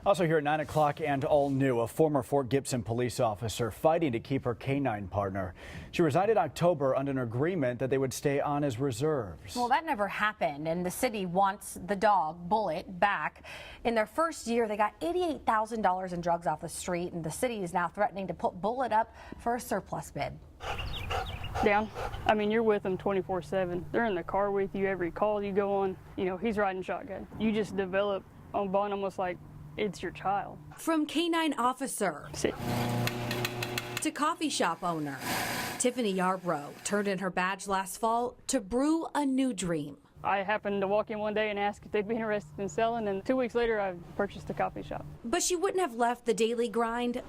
Also here at 9 o'clock and all new, a former Fort Gibson police officer fighting to keep her canine partner. She resigned in October under an agreement that they would stay on as reserves. Well, that never happened, and the city wants the dog, Bullet, back. In their first year, they got $88,000 in drugs off the street, and the city is now threatening to put Bullet up for a surplus bid. Down. I mean, you're with them 24/7. They're in the car with you every call you go on. You know, he's riding shotgun. You just develop a bond almost like it's your child. From canine officer to coffee shop owner, Tiffany Yarbrough turned in her badge last fall to brew a new dream. I happened to walk in one day and ask if they'd be interested in selling, and 2 weeks later I purchased a coffee shop. But she wouldn't have left the daily grind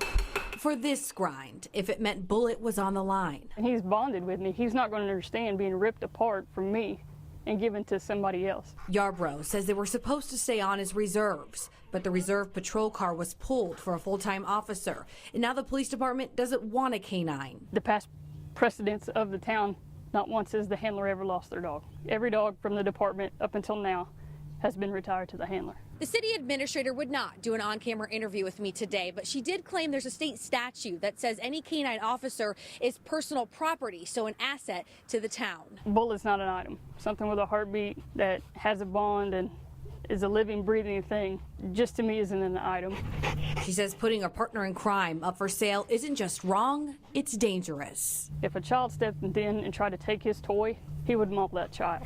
for this grind if it meant Bullet was on the line. And he's bonded with me. He's not going to understand being ripped apart from me and given to somebody else. Yarbrough says they were supposed to stay on as reserves, but the reserve patrol car was pulled for a full-time officer, and now the police department doesn't want a canine. The past precedents of the town, not once has the handler ever lost their dog. Every dog from the department up until now has been retired to the handler. The city administrator would not do an on-camera interview with me today, but she did claim there's a state statute that says any canine officer is personal property, so an asset to the town. Bullet's not an item. Something with a heartbeat that has a bond and is a living, breathing thing, just to me isn't an item. She says putting a partner in crime up for sale isn't just wrong, it's dangerous. If a child stepped in and tried to take his toy, he would maul that child.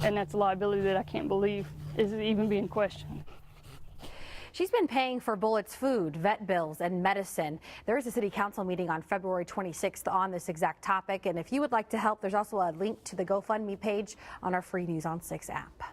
And that's a liability that I can't believe is even being questioned. She's been paying for Bullet's food, vet bills, and medicine. There is a city council meeting on February 26th on this exact topic, and if you would like to help, there's also a link to the GoFundMe page on our free News on 6 app.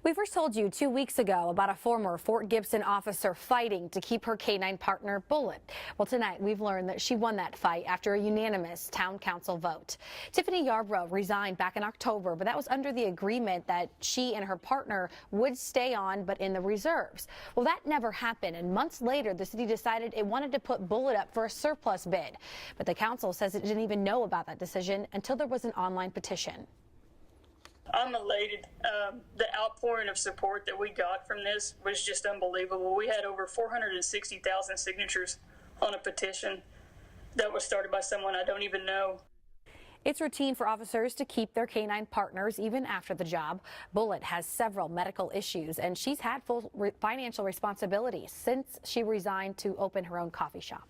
We first told you 2 weeks ago about a former Fort Gibson officer fighting to keep her canine partner, Bullet. Well, tonight we've learned that she won that fight after a unanimous town council vote. Tiffany Yarbrough resigned back in October, but that was under the agreement that she and her partner would stay on, but in the reserves. Well, that never happened, and months later, the city decided it wanted to put Bullet up for a surplus bid. But the council says it didn't even know about that decision until there was an online petition. I'm elated. The outpouring of support that we got from this was just unbelievable. We had over 460,000 signatures on a petition that was started by someone I don't even know. It's routine for officers to keep their canine partners even after the job. Bullet has several medical issues, and she's had full financial responsibility since she resigned to open her own coffee shop.